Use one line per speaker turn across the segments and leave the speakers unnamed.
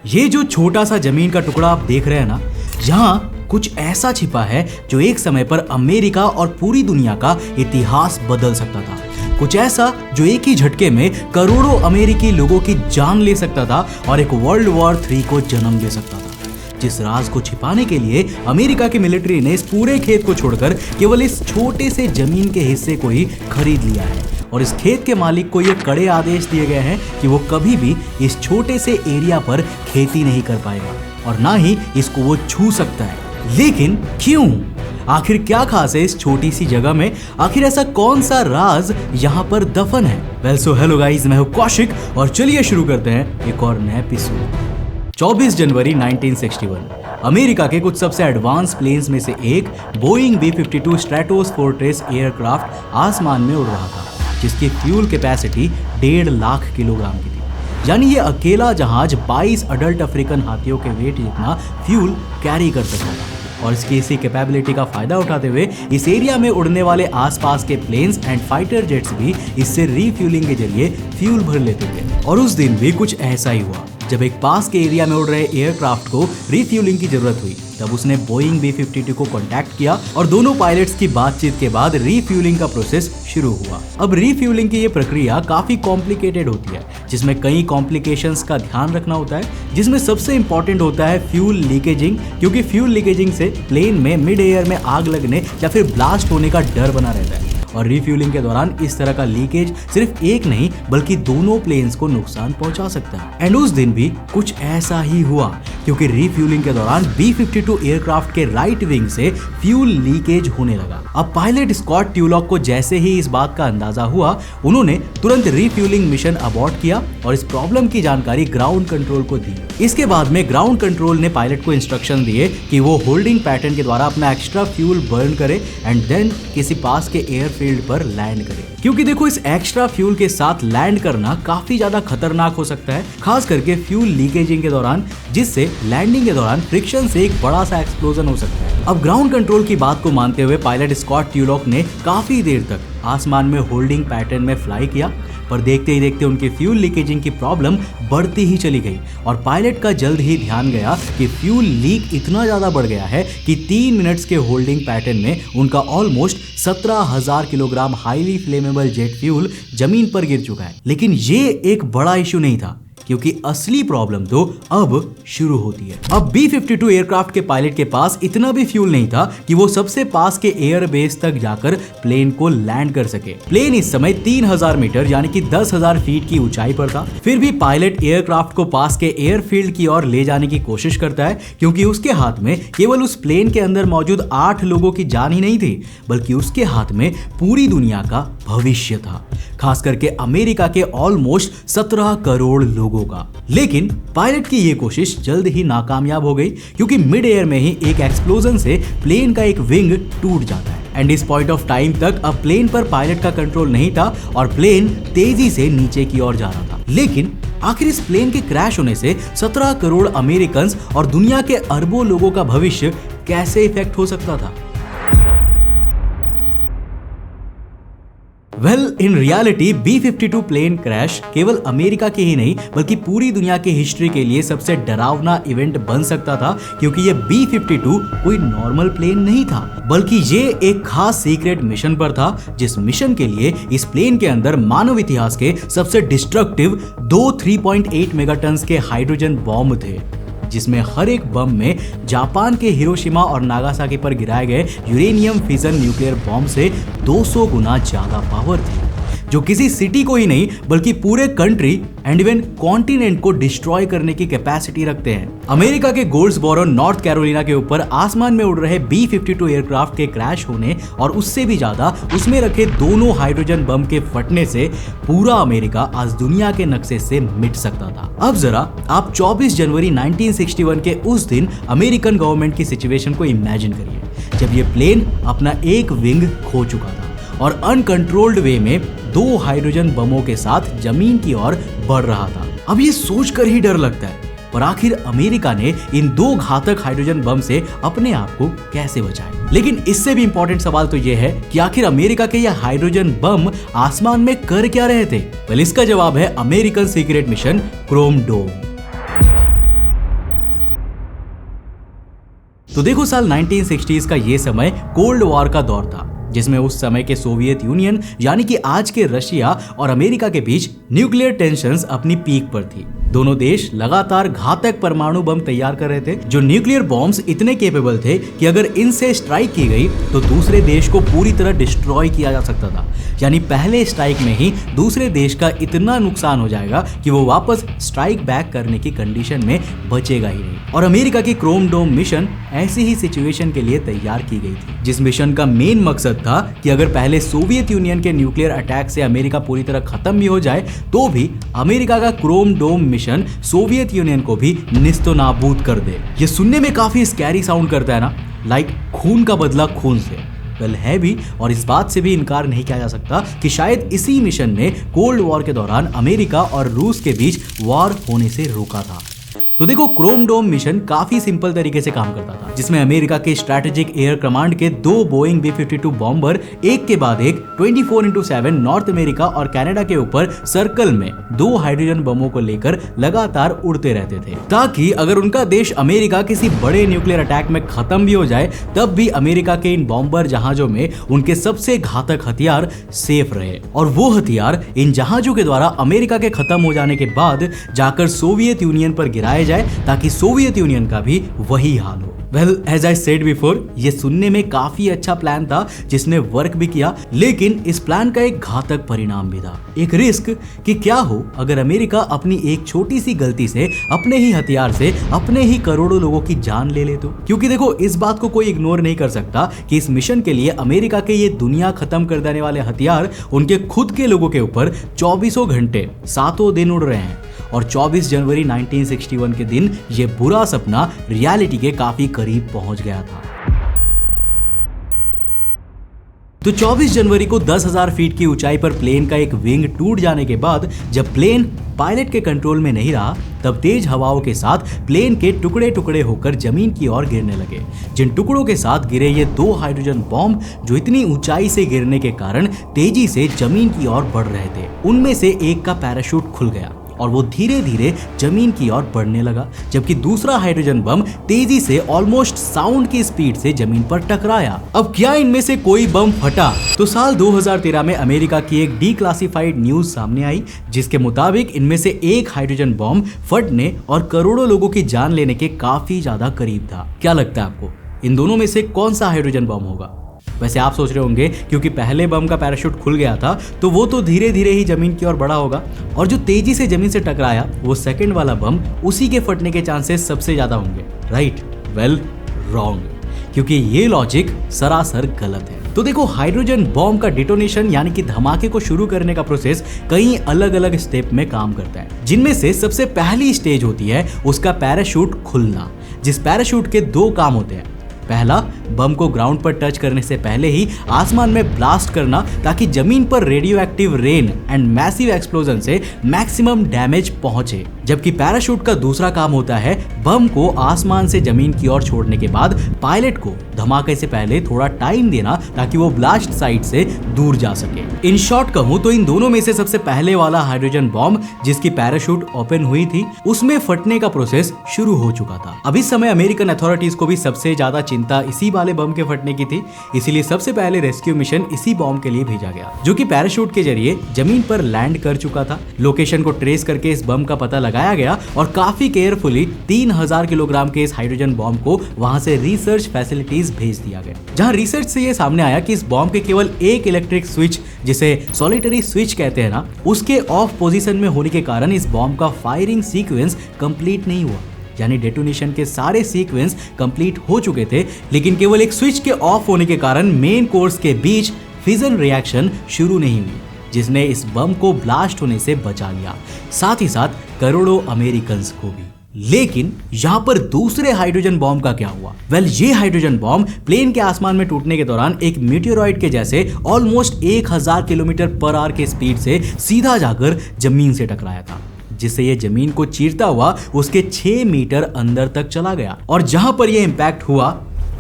ये जो छोटा सा जमीन का टुकड़ा आप देख रहे हैं ना, यहाँ कुछ ऐसा छिपा है जो एक समय पर अमेरिका और पूरी दुनिया का इतिहास बदल सकता था। कुछ ऐसा जो एक ही झटके में करोड़ों अमेरिकी लोगों की जान ले सकता था और एक वर्ल्ड वॉर 3 को जन्म दे सकता था। जिस राज को छिपाने के लिए अमेरिका की मिलिट्री ने इस पूरे खेत को छोड़कर केवल इस छोटे से जमीन के हिस्से को ही खरीद लिया है और इस खेत के मालिक को ये कड़े आदेश दिए गए हैं कि वो कभी भी इस छोटे से एरिया पर खेती नहीं कर पाएगा और ना ही इसको वो छू सकता है। लेकिन क्यों? आखिर क्या खास है इस छोटी सी जगह में? आखिर ऐसा कौन सा राज यहाँ पर दफन है? वेल सो हेलो गाइस, मैं हूँ कौशिक और चलिए शुरू करते हैं एक और नया एपिसोड। 24 जनवरी 1961 अमेरिका के कुछ सबसे एडवांस प्लेन्स में से एक बोइंग B-52 स्ट्रेटोफोर्ट्रेस एयरक्राफ्ट आसमान में उड़ रहा था, जिसकी फ्यूल कैपेसिटी 1.5 लाख किलोग्राम की थी। यानी ये अकेला जहाज 22 अडल्ट अफ्रीकन हाथियों के वेट जितना फ्यूल कैरी कर सकता था और इसकी इसी कैपेबिलिटी का फायदा उठाते हुए इस एरिया में उड़ने वाले आसपास के प्लेन्स एंड फाइटर जेट्स भी इससे रीफ्यूलिंग के जरिए फ्यूल भर लेते थे। और उस दिन भी कुछ ऐसा ही हुआ। जब एक पास के एरिया में उड़ रहे एयरक्राफ्ट को रिफ्यूलिंग की जरूरत हुई, तब उसने बोइंग B-52 को कांटेक्ट किया और दोनों पायलट्स की बातचीत के बाद रिफ्यूलिंग का प्रोसेस शुरू हुआ। अब रिफ्यूलिंग की ये प्रक्रिया काफी कॉम्प्लिकेटेड होती है, जिसमें कई कॉम्प्लिकेशंस का ध्यान रखना होता है, जिसमें सबसे इंपॉर्टेंट होता है फ्यूल लीकेजिंग, क्योंकि फ्यूल लीकेजिंग से प्लेन में मिड एयर में आग लगने या फिर ब्लास्ट होने का डर बना रहता है। और रिफ्यूलिंग के दौरान इस तरह का लीकेज सिर्फ एक नहीं बल्कि दोनों प्लेन्स को नुकसान पहुंचा सकता है। एंड उस दिन भी कुछ ऐसा ही हुआ, क्योंकि रिफ्यूलिंग के दौरान B-52 एयरक्राफ्ट के राइट विंग से फ्यूल लीकेज होने लगा। अब पायलट स्कॉट ट्यूलॉक को जैसे ही इस बात का अंदाजा हुआ, उन्होंने तुरंत रिफ्यूलिंग मिशन अबॉर्ट किया और इस प्रॉब्लम की जानकारी ग्राउंड कंट्रोल को दी। इसके बाद में ग्राउंड कंट्रोल ने पायलट को इंस्ट्रक्शन दिए कि वो होल्डिंग पैटर्न के द्वारा अपना एक्स्ट्रा फ्यूल बर्न करे एंड देन किसी पास के एयरफील्ड पर लैंड करे। क्योंकि देखो, इस एक्स्ट्रा फ्यूल के साथ लैंड करना काफी ज्यादा खतरनाक हो सकता है, खास करके फ्यूल लीकेजिंग के दौरान, जिससे लैंडिंग के दौरान फ्रिक्शन से एक बड़ा सा एक्सप्लोजन हो सकता है। अब ग्राउंड कंट्रोल की बात को मानते हुए पायलट स्कॉट ट्यूलॉक ने काफी देर तक आसमान में होल्डिंग पैटर्न में फ्लाई किया, पर देखते ही देखते उनकी फ्यूल लीकेजिंग की प्रॉब्लम बढ़ती ही चली गई और पायलट का जल्द ही ध्यान गया कि फ्यूल लीक इतना ज्यादा बढ़ गया है कि 3 मिनट्स के होल्डिंग पैटर्न में उनका almost 17,000 kilogram highly flammable jet fuel जमीन पर गिर चुका है। लेकिन ये एक बड़ा इशू नहीं था, क्योंकि असली प्रॉब्लम तो अब शुरू होती है। अब B-52 एयरक्राफ्ट के पायलट के पास इतना भी फ्यूल नहीं था कि वो सबसे पास के एयर बेस तक जाकर प्लेन को लैंड कर सके। प्लेन इस समय 3000 मीटर यानी कि 10,000 फीट की ऊंचाई पर था। फिर भी पायलट एयरक्राफ्ट को पास के एयरफील्ड की ओर ले जाने की कोशिश करता है, क्योंकि उसके हाथ में केवल उस प्लेन के अंदर मौजूद 8 लोगों की जान ही नहीं थी, बल्कि उसके हाथ में पूरी दुनिया का भविष्य था, खास करके अमेरिका के ऑलमोस्ट 17 करोड़ लोगों का। लेकिन पायलट की ये कोशिश जल्द ही नाकामयाब हो गई, क्योंकि मिड एयर में ही एक एक्सप्लोजन से प्लेन का एक विंग टूट जाता है। एंड इस पॉइंट ऑफ टाइम तक अब प्लेन पर पायलट का कंट्रोल नहीं था और प्लेन तेजी से नीचे की ओर जा रहा था। लेकिन आखिर इस प्लेन के क्रैश होने से 17 करोड़ अमेरिकन्स और दुनिया के अरबों लोगों का भविष्य कैसे इफेक्ट हो सकता था? Well, in reality B-52 plane crash केवल अमेरिका के ही नहीं बल्कि पूरी दुनिया की हिस्ट्री के लिए सबसे डरावना इवेंट बन सकता था, क्योंकि ये B-52 कोई नॉर्मल प्लेन नहीं था, बल्कि ये एक खास सीक्रेट मिशन पर था, जिस मिशन के लिए इस प्लेन के अंदर मानव इतिहास के सबसे डिस्ट्रक्टिव 2 3.8 मेगाटन्स के हाइड्रोजन बॉम्ब थे, जिसमें हर एक बम में जापान के हिरोशिमा और नागासाकी पर गिराए गए यूरेनियम फिजन न्यूक्लियर बॉम्ब से 200 गुना ज्यादा पावर थी, जो किसी सिटी को ही नहीं बल्कि पूरे कंट्री एंड इवन कॉन्टिनेंट को डिस्ट्रॉय करने की कैपेसिटी रखते हैं। अमेरिका के गोल्ड्सबोरो नॉर्थ कैरोलिना के ऊपर आसमान में उड़ रहे B-52 एयरक्राफ्ट के क्रैश होने और उससे भी ज्यादा उसमें रखे दोनों हाइड्रोजन बम के फटने से पूरा अमेरिका आज दुनिया के नक्शे से मिट सकता था। अब जरा आप 24 जनवरी 1961 के उस दिन अमेरिकन गवर्नमेंट की सिचुएशन को इमेजिन करिए, जब ये प्लेन अपना एक विंग खो चुका था और अनकंट्रोल्ड वे में 2 हाइड्रोजन बमों के साथ जमीन की ओर बढ़ रहा था। अब ये सोचकर ही डर लगता है, पर आखिर अमेरिका ने इन 2 घातक हाइड्रोजन बम से अपने आप को कैसे बचाया? लेकिन इससे भी इंपॉर्टेंट सवाल तो ये है कि आखिर अमेरिका के ये हाइड्रोजन बम आसमान में कर क्या रहे थे? वेल, इसका जवाब है अमेरिकन सीक्रेट मिशन क्रोम डोम। तो देखो साल 1960s का ये समय कोल्ड वॉर का दौर था, जिसमें उस समय के सोवियत यूनियन यानी कि आज के रशिया और अमेरिका के बीच न्यूक्लियर टेंशंस अपनी पीक पर थी। दोनों देश लगातार घातक परमाणु बम तैयार कर रहे थे, जो न्यूक्लियर बॉम्ब्स इतने केपेबल थे कि अगर इनसे स्ट्राइक की गई तो दूसरे देश को पूरी तरह डिस्ट्रॉय किया जा सकता था। यानी पहले स्ट्राइक में ही दूसरे देश का इतना नुकसान हो जाएगा कि वो वापस स्ट्राइक बैक करने की कंडीशन में बचेगा ही नहीं। और अमेरिका की क्रोम डोम मिशन ऐसी ही सिचुएशन के लिए तैयार की गई थी, जिस मिशन का मेन मकसद था कि अगर पहले सोवियत यूनियन के न्यूक्लियर अटैक से अमेरिका पूरी तरह खत्म भी हो जाए तो भी अमेरिका का क्रोम डोम मिशन सोवियत यूनियन को भी निस्तो नाबूद कर दे। ये सुनने में काफी स्कैरी साउंड करता है ना, लाइक खून का बदला खून से। वेल है भी, और इस बात से भी इनकार नहीं किया जा सकता कि शायद इसी मिशन ने कोल्ड वॉर के दौरान अमेरिका और रूस के बीच वॉर होने से रोका था। तो देखो, क्रोम डोम मिशन काफी सिंपल तरीके से काम करता था, जिसमें अमेरिका के स्ट्रैटेजिक एयर कमांड के 2 बोइंग B-52 बॉम्बर एक के बाद एक 24/7 नॉर्थ अमेरिका और कनाडा के ऊपर सर्कल में 2 हाइड्रोजन बमों को लेकर लगातार उड़ते रहते थे, ताकि अगर उनका देश अमेरिका किसी बड़े न्यूक्लियर अटैक में खत्म भी हो जाए तब भी अमेरिका के इन बॉम्बर जहाजों में उनके सबसे घातक हथियार सेफ रहे, और वो हथियार इन जहाजों के द्वारा अमेरिका के खत्म हो जाने के बाद जाकर सोवियत यूनियन पर गिराए जाए, ताकि सोवियत यूनियन का भी वही हाल हो। Well, as I said before, ये सुनने में काफी अच्छा प्लान था जिसने वर्क भी किया, लेकिन इस प्लान का एक घातक परिणाम भी था, एक रिस्क कि क्या हो अगर अमेरिका अपनी एक छोटी सी गलती से अपने ही हथियार से अपने ही करोड़ों लोगों की जान ले ले तो। क्योंकि देखो, इस बात को कोई इग्नोर नहीं कर सकता कि इस मिशन के लिए अमेरिका के ये दुनिया खत्म कर देने वाले हथियार उनके खुद के लोगों के ऊपर 24 घंटे 7 दिन उड़ रहे हैं, और 24 जनवरी 1961 के दिन ये बुरा सपना रियलिटी के काफी करीब पहुंच गया था। तो 24 जनवरी को 10,000 फीट की ऊंचाई पर प्लेन का एक विंग टूट जाने के बाद जब प्लेन पायलट के कंट्रोल में नहीं रहा, तब तेज हवाओं के साथ प्लेन के टुकड़े टुकड़े होकर जमीन की ओर गिरने लगे। जिन टुकड़ों के साथ गिरे ये 2 हाइड्रोजन बॉम्ब, जो इतनी ऊंचाई से गिरने के कारण तेजी से जमीन की ओर बढ़ रहे थे, उनमें से एक का पैराशूट खुल गया और वो धीरे धीरे जमीन की ओर बढ़ने लगा, जबकि दूसरा हाइड्रोजन बम तेजी से ऑलमोस्ट साउंड की स्पीड से जमीन पर टकराया। अब क्या इनमें से कोई बम फटा? तो साल 2013 में अमेरिका की एक डिक्लासिफाइड न्यूज सामने आई, जिसके मुताबिक इनमें से एक हाइड्रोजन बम फटने और करोड़ों लोगों की जान लेने के काफी ज्यादा करीब था। क्या लगता है आपको, इन दोनों में से कौन सा हाइड्रोजन बम होगा? वैसे आप सोच रहे होंगे क्योंकि पहले बम का पैराशूट खुल गया था तो वो तो धीरे धीरे ही जमीन की ओर बढ़ा होगा, और जो तेजी से जमीन से टकराया वो सेकंड वाला बम, उसी के फटने के चांसेस सबसे ज्यादा होंगे, राइट? वेल, रॉन्ग, क्योंकि ये लॉजिक सरासर गलत है। तो देखो, हाइड्रोजन बॉम्ब का डिटोनेशन यानी कि धमाके को शुरू करने का प्रोसेस कई अलग अलग स्टेप में काम करता है, जिनमें से सबसे पहली स्टेज होती है उसका पैराशूट खुलना, जिस पैराशूट के 2 काम होते हैं। पहला, बम को ग्राउंड पर टच करने से पहले ही आसमान में ब्लास्ट करना, ताकि जमीन पर radio active rain and massive explosion से मैक्सिमम डैमेज पहुंचे। जबकि पैराशूट का दूसरा काम होता है बम को आसमान से जमीन की ओर छोड़ने के बाद पायलट को धमाके से पहले थोड़ा टाइम देना, ताकि वो ब्लास्ट साइट से दूर जा सके। इन शॉर्ट कहूं तो इन दोनों में से सबसे पहले वाला हाइड्रोजन बॉम्ब, जिसकी पैराशूट ओपन हुई थी, उसमें फटने का प्रोसेस शुरू हो चुका था। अब इस समय अमेरिकन अथॉरिटीज को भी सबसे ज्यादा चिंता इसी वाले बम के फटने की थी, इसीलिए सबसे पहले रेस्क्यू मिशन इसी बॉम्ब के लिए भेजा गया, जो कि पैराशूट के जरिए जमीन पर लैंड कर चुका था। लोकेशन को ट्रेस करके इस बम का पता लगाया गया और काफी केयरफुली 3000 किलोग्राम के इस हाइड्रोजन बॉम्ब को वहां से रिसर्च फैसिलिटीज भेज दिया गया, जहां रिसर्च से ये सामने आया कि इस बॉम्ब के केवल एक इलेक्ट्रिक स्विच, जिसे सॉलिटरी स्विच कहते हैं ना, उसके ऑफ पोजीशन में होने के कारण इस बॉम्ब का फायरिंग सीक्वेंस कंप्लीट नहीं हुआ। यानी डेटोनेशन के सारे सीक्वेंस कंप्लीट हो चुके थे, लेकिन केवल एक स्विच के ऑफ होने के कारण मेन कोर्स के बीच फिजन रिएक्शन शुरू नहीं हुई, जिसने इस बम को ब्लास्ट होने से बचा लिया, साथ ही साथ करोड़ों अमेरिकन को भी। लेकिन यहाँ पर दूसरे हाइड्रोजन बॉम्ब का क्या हुआ? वेल, ये हाइड्रोजन बॉम्ब प्लेन के आसमान में टूटने के दौरान एक मीटियोरॉइड के जैसे ऑलमोस्ट 1000 किलोमीटर पर आवर के स्पीड से सीधा जाकर जमीन से टकराया था, जिससे ये जमीन को चीरता हुआ उसके 6 मीटर अंदर तक चला गया। और जहां पर ये इंपैक्ट हुआ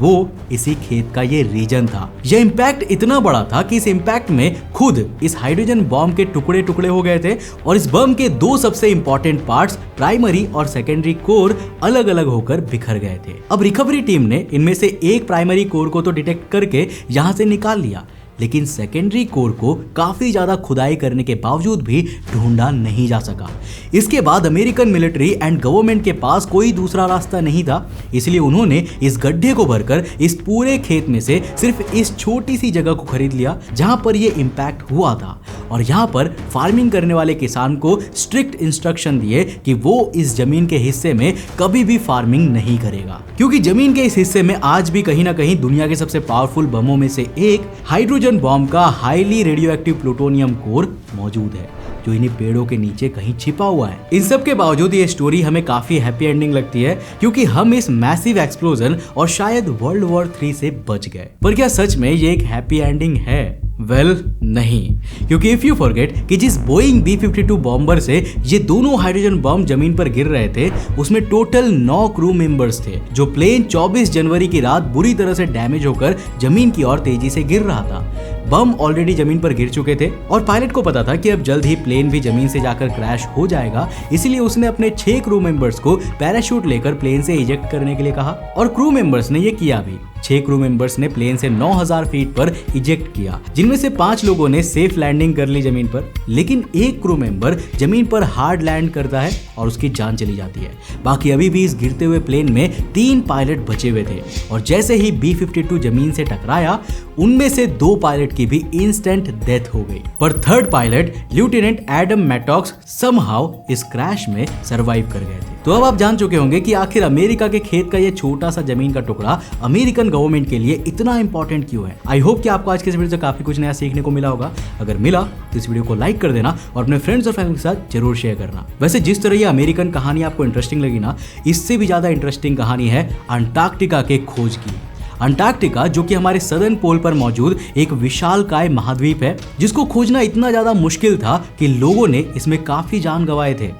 वो इसी खेत का ये रीजन था। यह इम्पैक्ट इतना बड़ा था कि इस इम्पैक्ट में खुद इस हाइड्रोजन बॉम्ब के टुकड़े टुकड़े हो गए थे और इस बम के दो सबसे इंपॉर्टेंट पार्ट्स प्राइमरी और सेकेंडरी कोर अलग अलग होकर बिखर गए थे। अब रिकवरी टीम ने इनमें से एक प्राइमरी कोर को तो डिटेक्ट करके यहां से निकाल लिया, लेकिन सेकेंडरी कोर को काफी ज्यादा खुदाई करने के बावजूद भी ढूंढा नहीं जा सका। इसके बाद अमेरिकन मिलिट्री एंड गवर्नमेंट के पास कोई दूसरा रास्ता नहीं था, इसलिए उन्होंने इस गड्ढे को भरकर इस पूरे खेत में से सिर्फ इस छोटी सी जगह को खरीद लिया जहां पर यह इंपैक्ट हुआ था, और यहां पर फार्मिंग करने वाले किसान को स्ट्रिक्ट इंस्ट्रक्शन दिए कि वो इस जमीन के हिस्से में कभी भी फार्मिंग नहीं करेगा, क्योंकि जमीन के इस हिस्से में आज भी कहीं ना कहीं दुनिया के सबसे पावरफुल बमों में से एक हाइड्रोजन बॉम्ब का हाईली रेडियोएक्टिव प्लूटोनियम कोर मौजूद है, जो इन्हीं पेड़ों के नीचे कहीं छिपा हुआ है। इन सब के बावजूद ये स्टोरी हमें काफी हैप्पी एंडिंग लगती है, क्योंकि हम इस मैसिव एक्सप्लोजन और शायद वर्ल्ड वॉर 3 से बच गए। पर क्या सच में ये एक हैप्पी एंडिंग है? वेल, नहीं, क्योंकि इफ यू फॉरगेट कि जिस बोइंग B-52 बॉम्बर से ये दोनों हाइड्रोजन बम जमीन पर गिर रहे थे, उसमें टोटल 9 क्रू मेंबर्स थे। जो प्लेन 24 जनवरी की रात बुरी तरह से डैमेज होकर जमीन की ओर तेजी से गिर रहा था। बम ऑलरेडी जमीन पर गिर चुके थे और पायलट को पता था कि अब जल्द ही प्लेन भी जमीन से जाकर क्रैश हो जाएगा, इसलिए उसने अपने 6 क्रू मेंबर्स को पैराशूट लेकर प्लेन से इजेक्ट करने के लिए कहा, और क्रू मेंबर्स ने ये किया भी। 6 क्रू मेंबर्स ने प्लेन से 9000 फीट पर इजेक्ट किया, जिनमें से 5 लोगों ने सेफ लैंडिंग कर ली जमीन पर, लेकिन एक क्रू मेंबर जमीन पर हार्ड लैंड करता है और उसकी जान चली जाती है। बाकी अभी भी इस गिरते हुए प्लेन में 3 पायलट बचे हुए थे, और जैसे ही B-52 जमीन से टकराया, उनमें से 2 पायलट की भी इंस्टेंट डेथ हो गई। पर third pilot lieutenant Adam मैटॉक्स somehow इस क्रैश में सरवाइव कर गए थे। तो अब आप जान चुके होंगे कि आखिर अमेरिका के खेत का ये छोटा सा जमीन का टुकड़ा अमेरिकन गवर्नमेंट के लिए इतना इंपॉर्टेंट क्यों है। आई होप कि आपको आज के इस वीडियो से काफी कुछ नया सीखने को मिला होगा। अगर मिला तो इस वीडियो को लाइक कर देना और अपने फ्रेंड्स और फैमिली के साथ जरूर शेयर करना। वैसे जिस तरह ये अमेरिकन कहानी आपको इंटरेस्टिंग लगी ना, इससे भी ज्यादा इंटरेस्टिंग कहानी है अंटार्कटिका के खोज की। अंटार्कटिका, जो कि हमारे सदर्न पोल पर मौजूद एक विशालकाय महाद्वीप है, जिसको खोजना इतना ज्यादा मुश्किल था कि लोगों ने इसमें काफी जान गंवाए थे।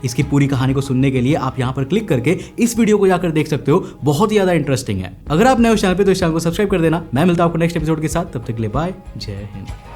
इसकी पूरी कहानी को सुनने के लिए आप यहाँ पर क्लिक करके इस वीडियो को जाकर देख सकते हो, बहुत ही ज्यादा इंटरेस्टिंग है। अगर आप नए हो चैनल पे तो इस चैनल को सब्सक्राइब कर देना। मैं मिलता हूं आपको नेक्स्ट एपिसोड के साथ, तब तक के लिए बाय, जय हिंद।